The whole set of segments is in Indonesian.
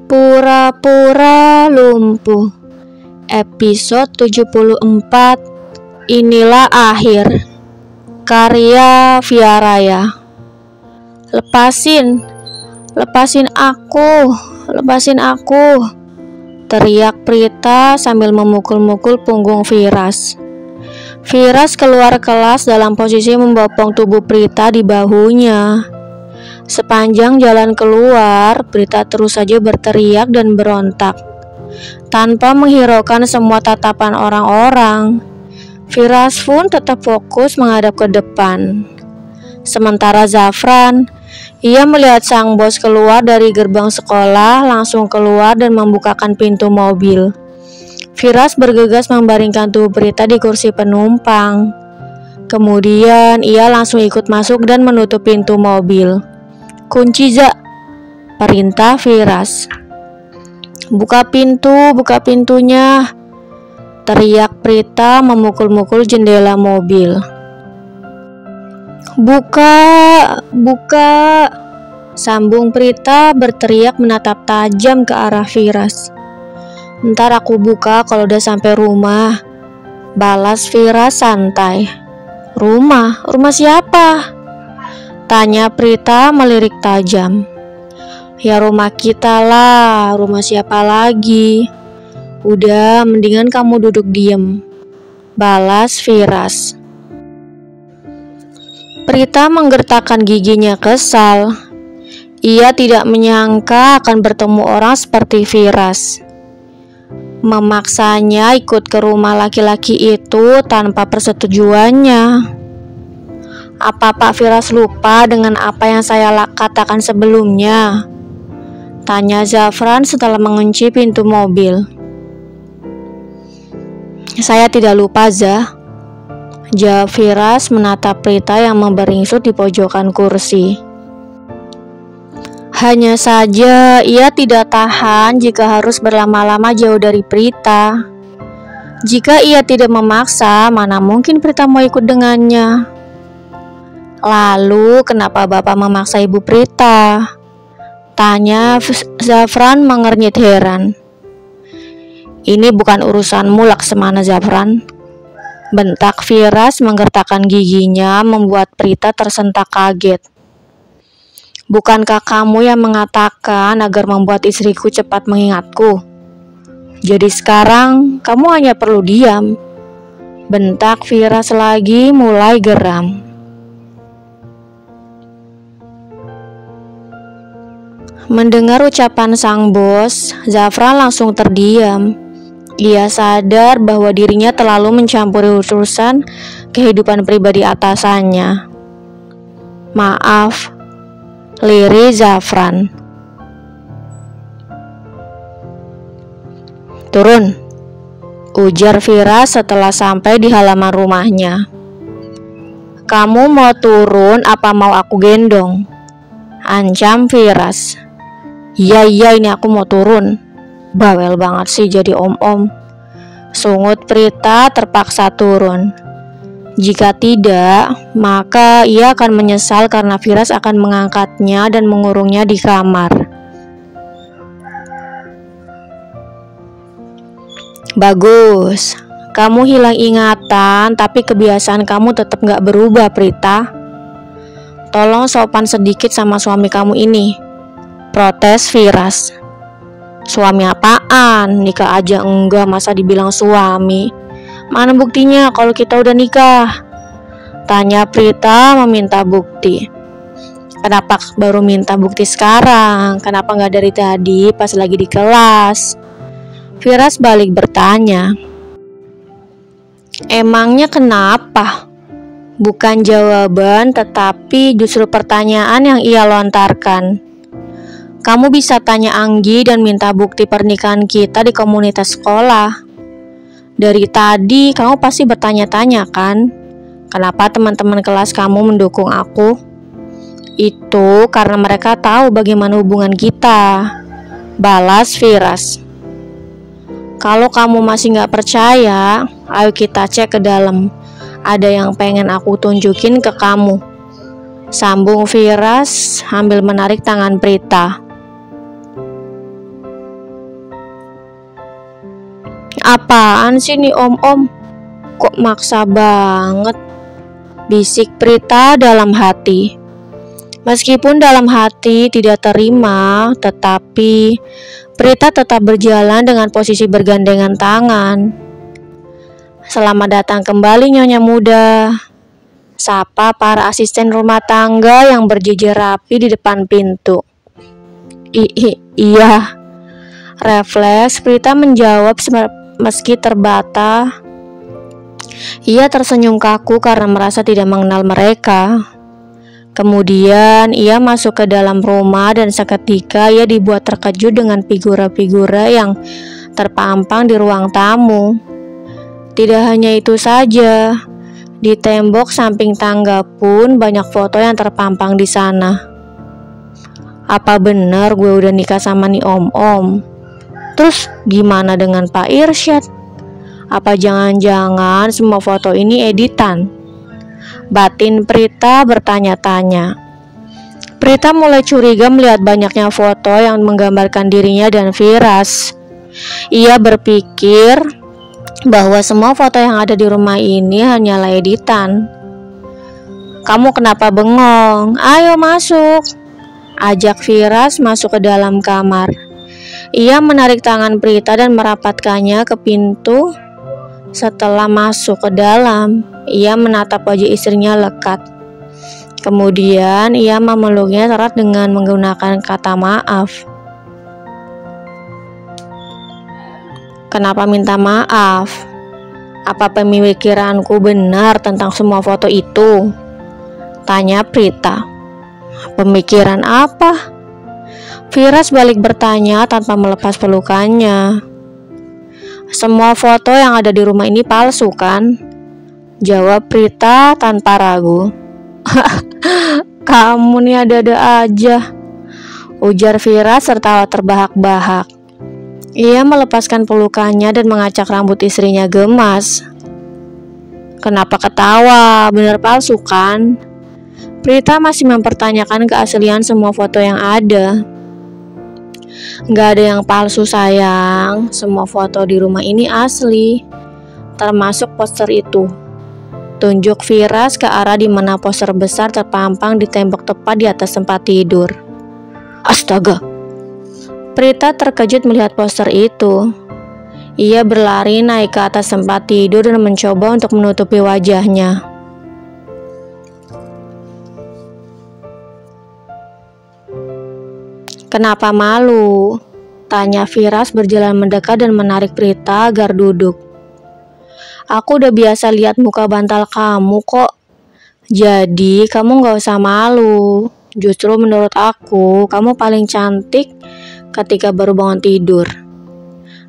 Pura-pura lumpuh. Episode 74. Inilah akhir. Karya Via Raya. Lepasin aku, teriak Prita sambil memukul-mukul punggung Firas. Firas keluar kelas dalam posisi membopong tubuh Prita di bahunya. Sepanjang jalan keluar, Prita terus saja berteriak dan berontak. Tanpa menghiraukan semua tatapan orang-orang, Firas pun tetap fokus menghadap ke depan. Sementara Zafran, ia melihat sang bos keluar dari gerbang sekolah, langsung keluar dan membukakan pintu mobil. Firas bergegas membaringkan tubuh Prita di kursi penumpang. Kemudian ia langsung ikut masuk dan menutup pintu mobil. "Kunci, Za," perintah Firas. Buka pintunya," teriak Prita memukul-mukul jendela mobil. Buka, sambung Prita berteriak menatap tajam ke arah Firas. "Ntar aku buka kalau udah sampai rumah," balas Firas santai. Rumah siapa?" tanya Prita melirik tajam. "Ya rumah kita lah, rumah siapa lagi? Udah, mendingan kamu duduk diem," balas Firas. Prita menggertakkan giginya kesal. Ia tidak menyangka akan bertemu orang seperti Firas. Memaksanya ikut ke rumah laki-laki itu tanpa persetujuannya. "Apa Pak Firas lupa dengan apa yang saya katakan sebelumnya?" tanya Zafran setelah mengunci pintu mobil. "Saya tidak lupa, Zah," jawab Firas menatap Prita yang memberingsut di pojokan kursi. Hanya saja ia tidak tahan jika harus berlama-lama jauh dari Prita. Jika ia tidak memaksa, mana mungkin Prita mau ikut dengannya. "Lalu kenapa Bapak memaksa Ibu Prita?" tanya Zafran mengernyit heran. "Ini bukan urusanmu, Laksamana Zafran," bentak Firas menggertakkan giginya membuat Prita tersentak kaget. "Bukankah kamu yang mengatakan agar membuat istriku cepat mengingatku? Jadi sekarang kamu hanya perlu diam," bentak Firas lagi mulai geram. Mendengar ucapan sang bos, Zafran langsung terdiam. Ia sadar bahwa dirinya terlalu mencampuri urusan kehidupan pribadi atasannya. "Maaf," lirih Zafran. "Turun," ujar Firas setelah sampai di halaman rumahnya. "Kamu mau turun apa mau aku gendong?" ancam Firas. Iya, ini aku mau turun." "Bawel banget sih jadi om-om," sungut Prita terpaksa turun. Jika tidak, maka ia akan menyesal karena Firas akan mengangkatnya dan mengurungnya di kamar. "Bagus, kamu hilang ingatan tapi kebiasaan kamu tetap gak berubah, Prita. Tolong sopan sedikit sama suami kamu ini," protes Firas. "Suami apaan? Nikah aja enggak, masa dibilang suami? Mana buktinya kalau kita udah nikah?" tanya Prita meminta bukti. "Kenapa baru minta bukti sekarang? Kenapa gak dari tadi pas lagi di kelas?" Firas balik bertanya. "Emangnya kenapa?" Bukan jawaban, tetapi justru pertanyaan yang ia lontarkan. "Kamu bisa tanya Anggi dan minta bukti pernikahan kita di komunitas sekolah. Dari tadi kamu pasti bertanya-tanya kan, kenapa teman-teman kelas kamu mendukung aku? Itu karena mereka tahu bagaimana hubungan kita," balas Firas. "Kalau kamu masih gak percaya, ayo kita cek ke dalam. Ada yang pengen aku tunjukin ke kamu," sambung Firas sambil menarik tangan Prita. Apaan sih nih om-om? Kok maksa banget? Bisik Prita dalam hati. Meskipun dalam hati tidak terima, tetapi Prita tetap berjalan dengan posisi bergandengan tangan. Selamat datang kembali Nyonya muda, sapa para asisten rumah tangga yang berjejer rapi di depan pintu. Iya. Refleks Prita menjawab meski terbata. Ia tersenyum kaku karena merasa tidak mengenal mereka. Kemudian ia masuk ke dalam rumah dan seketika ia dibuat terkejut dengan figura-figura yang terpampang di ruang tamu. Tidak hanya itu saja, di tembok samping tangga pun banyak foto yang terpampang di sana. Apa benar gue udah nikah sama nih om-om? Terus gimana dengan Pak Irsyad? Apa jangan-jangan semua foto ini editan? Batin Prita bertanya-tanya. Prita mulai curiga melihat banyaknya foto yang menggambarkan dirinya dan Firas. Ia berpikir bahwa semua foto yang ada di rumah ini hanyalah editan. Kamu kenapa bengong? Ayo masuk, ajak Firas masuk ke dalam kamar. Ia menarik tangan Prita dan merapatkannya ke pintu. Setelah masuk ke dalam, ia menatap wajah istrinya lekat. Kemudian ia memeluknya erat dengan menggunakan kata maaf. Kenapa minta maaf? Apa pemikiranku benar tentang semua foto itu? Tanya Prita. Pemikiran apa? Firas balik bertanya tanpa melepas pelukannya. Semua foto yang ada di rumah ini palsu kan? Jawab Prita tanpa ragu. Kamu nih ada-ada aja, ujar Firas serta terbahak-bahak. Ia melepaskan pelukannya dan mengacak rambut istrinya gemas. Kenapa ketawa? Benar palsu kan? Prita masih mempertanyakan keaslian semua foto yang ada. Gak ada yang palsu sayang, semua foto di rumah ini asli, termasuk poster itu. Tunjuk Firas ke arah di mana poster besar terpampang di tembok tepat di atas tempat tidur. Astaga! Prita terkejut melihat poster itu. Ia berlari naik ke atas tempat tidur dan mencoba untuk menutupi wajahnya. Kenapa malu? Tanya Firas berjalan mendekat dan menarik Prita agar duduk. Aku udah biasa lihat muka bantal kamu kok. Jadi kamu gak usah malu. Justru menurut aku, kamu paling cantik ketika baru bangun tidur.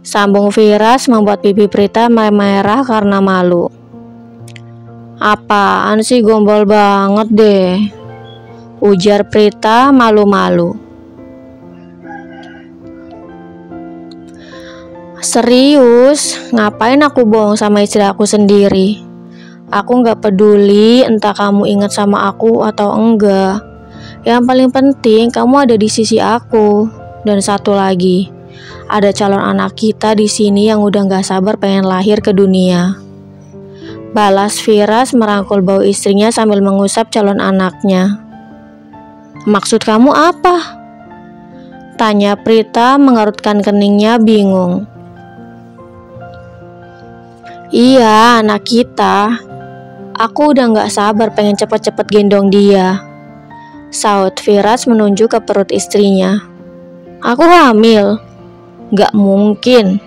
Sambung Firas membuat pipi Prita merah karena malu. Apaan sih, gombal banget deh, ujar Prita malu-malu. Serius, ngapain aku bohong sama istri aku sendiri? Aku gak peduli entah kamu ingat sama aku atau enggak. Yang paling penting kamu ada di sisi aku. Dan satu lagi, ada calon anak kita di sini yang udah gak sabar pengen lahir ke dunia. Balas Firas merangkul bau istrinya sambil mengusap calon anaknya. Maksud kamu apa? Tanya Prita mengerutkan keningnya bingung. Iya, anak kita. Aku udah gak sabar pengen cepet-cepet gendong dia, saut Firas menunjuk ke perut istrinya. Aku hamil? Gak mungkin,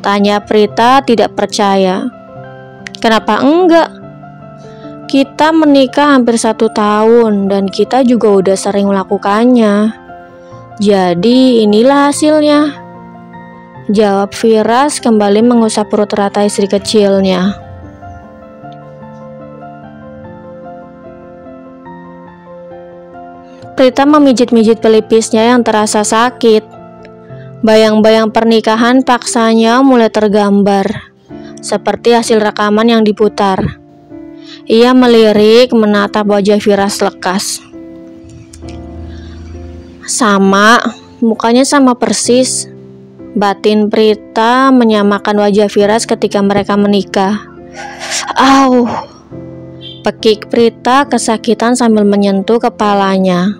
tanya Prita tidak percaya. Kenapa enggak? Kita menikah hampir 1 tahun dan kita juga udah sering melakukannya. Jadi inilah hasilnya, jawab Firas kembali mengusap perut rata istri kecilnya. Prita memijit-mijit pelipisnya yang terasa sakit. Bayang-bayang pernikahan paksanya mulai tergambar, seperti hasil rekaman yang diputar. Ia melirik menatap wajah Firas lekas. Sama, mukanya sama persis. Batin Prita menyamakan wajah Firas ketika mereka menikah. Au! Pekik Prita kesakitan sambil menyentuh kepalanya.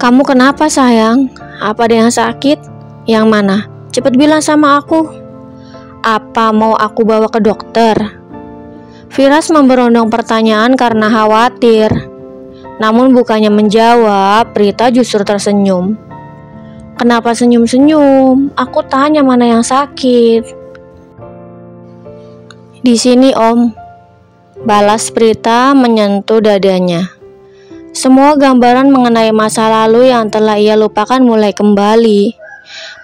Kamu kenapa sayang? Apa ada yang sakit? Yang mana? Cepat bilang sama aku. Apa mau aku bawa ke dokter? Firas memberondong pertanyaan karena khawatir. Namun bukannya menjawab, Prita justru tersenyum. Kenapa senyum-senyum? Aku tanya mana yang sakit. Di sini Om, balas Prita menyentuh dadanya. Semua gambaran mengenai masa lalu yang telah ia lupakan mulai kembali.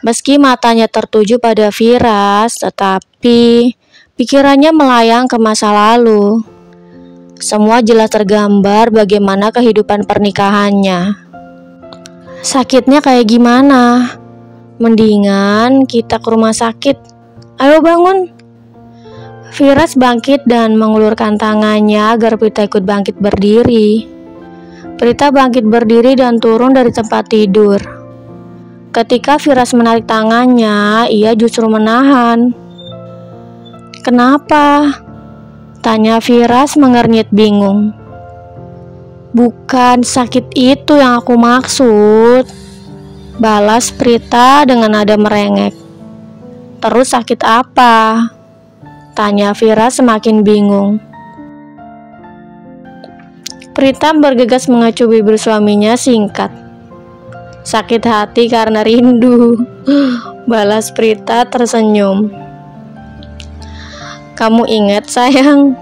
Meski matanya tertuju pada Firas, tetapi pikirannya melayang ke masa lalu. Semua jelas tergambar bagaimana kehidupan pernikahannya. Sakitnya kayak gimana? Mendingan kita ke rumah sakit. Ayo bangun. Firas bangkit dan mengulurkan tangannya agar Prita ikut bangkit berdiri. Prita bangkit berdiri dan turun dari tempat tidur. Ketika Firas menarik tangannya, ia justru menahan. Kenapa? Tanya Firas mengernyit bingung. Bukan sakit itu yang aku maksud, balas Prita dengan nada merengek. Terus sakit apa? Tanya Firas semakin bingung. Prita bergegas mengacu bibir suaminya singkat. Sakit hati karena rindu, balas Prita tersenyum. Kamu ingat sayang?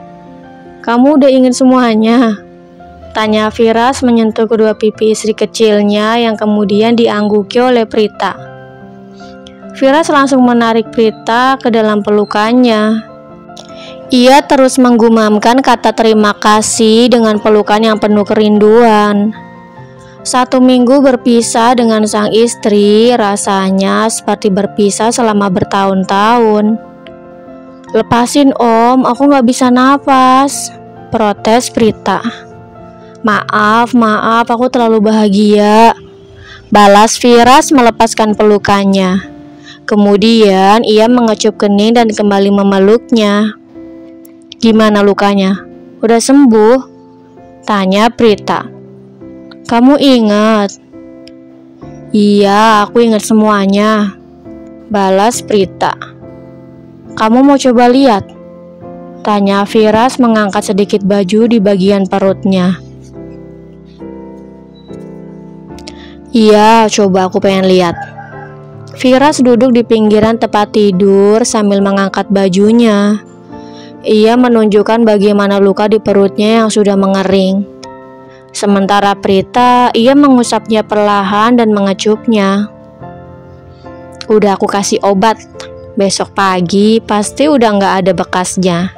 Kamu udah ingat semuanya? Tanya Firas menyentuh kedua pipi istri kecilnya yang kemudian diangguki oleh Prita. Firas langsung menarik Prita ke dalam pelukannya. Ia terus menggumamkan kata terima kasih dengan pelukan yang penuh kerinduan. 1 minggu berpisah dengan sang istri rasanya seperti berpisah selama bertahun-tahun. Lepasin Om, aku gak bisa napas, protes Prita. Maaf, aku terlalu bahagia, balas Firas melepaskan pelukannya. Kemudian ia mengecup kening dan kembali memeluknya. Gimana lukanya? Udah sembuh? Tanya Prita. Kamu ingat? Iya, aku ingat semuanya, balas Prita. Kamu mau coba lihat? Tanya Firas mengangkat sedikit baju di bagian perutnya. Iya, coba aku pengen lihat. Firas duduk di pinggiran tempat tidur sambil mengangkat bajunya. Ia menunjukkan bagaimana luka di perutnya yang sudah mengering. Sementara Prita, ia mengusapnya perlahan dan mengecupnya. Udah aku kasih obat. Besok pagi pasti udah gak ada bekasnya.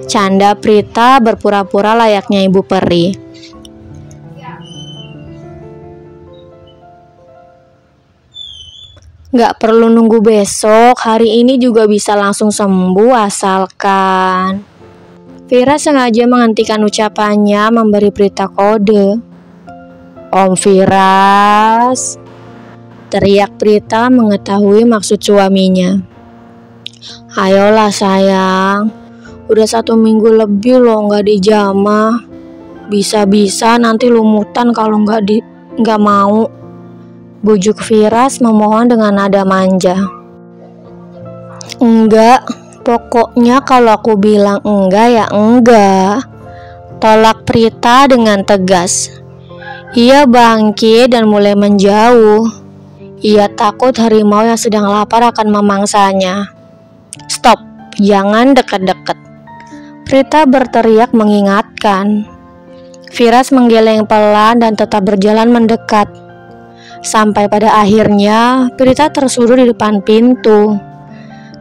Canda Prita berpura-pura layaknya ibu peri. Gak perlu nunggu besok, hari ini juga bisa langsung sembuh asalkan. Firas sengaja menghentikan ucapannya memberi Prita kode. Om Firas, teriak Prita mengetahui maksud suaminya. Ayolah sayang, udah 1 minggu lebih loh gak dijamah. Bisa-bisa nanti lumutan kalau gak mau. Bujuk Firas memohon dengan nada manja. Enggak, pokoknya kalau aku bilang enggak ya enggak, tolak Prita dengan tegas. Ia bangkit dan mulai menjauh. Ia takut harimau yang sedang lapar akan memangsanya. Stop, jangan dekat-dekat, Prita berteriak mengingatkan. Firas menggeleng pelan dan tetap berjalan mendekat. Sampai pada akhirnya Prita tersudut di depan pintu.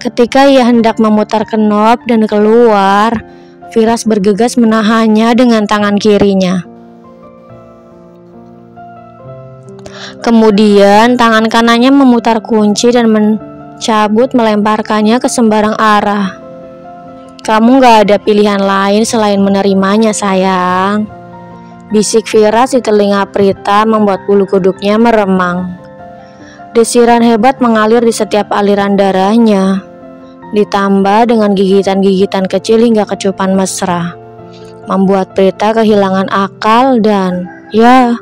Ketika ia hendak memutar knop dan keluar, Firas bergegas menahannya dengan tangan kirinya. Kemudian tangan kanannya memutar kunci dan mencabut melemparkannya ke sembarang arah. Kamu gak ada pilihan lain selain menerimanya sayang, Bisik Firas di telinga Prita membuat bulu kuduknya meremang. Desiran hebat mengalir di setiap aliran darahnya, ditambah dengan gigitan-gigitan kecil hingga kecupan mesra, membuat Prita kehilangan akal dan ya,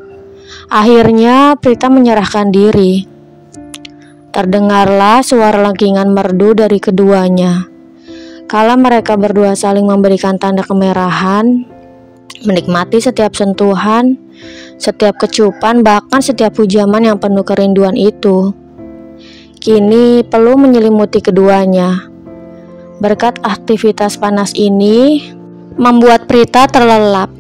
akhirnya Prita menyerahkan diri. Terdengarlah suara lengkingan merdu dari keduanya. Kala mereka berdua saling memberikan tanda kemerahan, menikmati setiap sentuhan, setiap kecupan, bahkan setiap hujaman yang penuh kerinduan itu. Kini peluh menyelimuti keduanya. Berkat aktivitas panas ini, membuat Prita terlelap.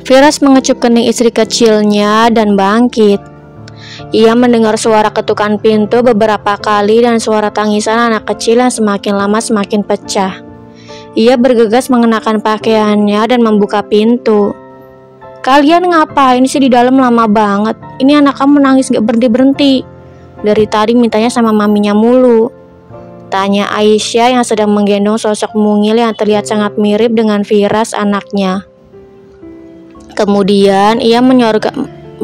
Firas mengecup kening istri kecilnya dan bangkit. Ia mendengar suara ketukan pintu beberapa kali dan suara tangisan anak kecil yang semakin lama semakin pecah. Ia bergegas mengenakan pakaiannya dan membuka pintu. "Kalian ngapain sih di dalam lama banget? Ini anak kamu nangis gak berhenti-berhenti. Dari tadi mintanya sama maminya mulu," tanya Aisyah yang sedang menggendong sosok mungil yang terlihat sangat mirip dengan Firas anaknya. Kemudian ia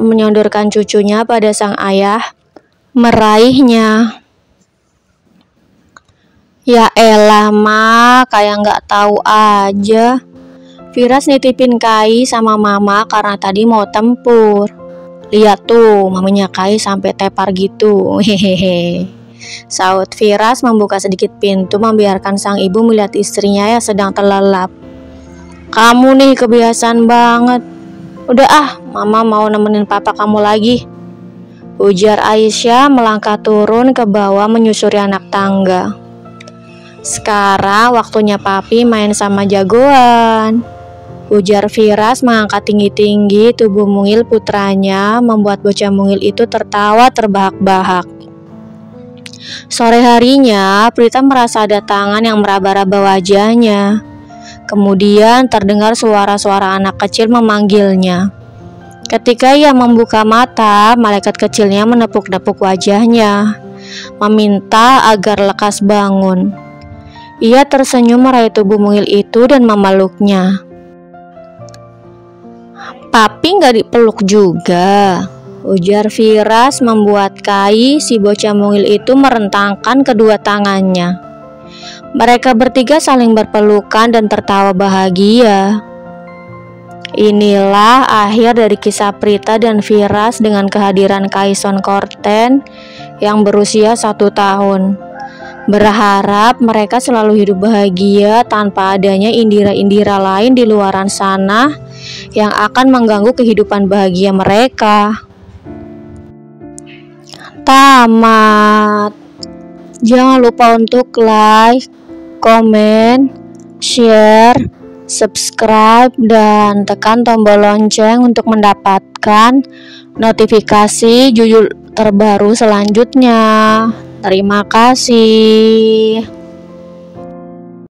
menyodorkan cucunya pada sang ayah, meraihnya. "Ya elah ma, kayak gak tahu aja. Firas nitipin Kai sama mama karena tadi mau tempur. Lihat tuh, maminya Kai sampai tepar gitu. Hehehe," saut Firas membuka sedikit pintu membiarkan sang ibu melihat istrinya yang sedang terlelap. "Kamu nih kebiasaan banget. Udah ah, mama mau nemenin papa kamu lagi," ujar Aisyah melangkah turun ke bawah menyusuri anak tangga. "Sekarang waktunya papi main sama jagoan," ujar Firas mengangkat tinggi-tinggi tubuh mungil putranya, membuat bocah mungil itu tertawa terbahak-bahak. Sore harinya, Prita merasa ada tangan yang meraba-raba wajahnya. Kemudian terdengar suara-suara anak kecil memanggilnya. Ketika ia membuka mata, malaikat kecilnya menepuk-nepuk wajahnya, meminta agar lekas bangun. Ia tersenyum meraih tubuh mungil itu dan memeluknya. "Papi gak dipeluk juga," ujar Firas membuat Kai, si bocah mungil itu merentangkan kedua tangannya. Mereka bertiga saling berpelukan dan tertawa bahagia. Inilah akhir dari kisah Prita dan Firas dengan kehadiran Kaison Korten yang berusia 1 tahun. Berharap mereka selalu hidup bahagia tanpa adanya indira-indira lain di luaran sana yang akan mengganggu kehidupan bahagia mereka. Tamat. Jangan lupa untuk like, komen, share, subscribe, dan tekan tombol lonceng untuk mendapatkan notifikasi judul terbaru selanjutnya. Terima kasih.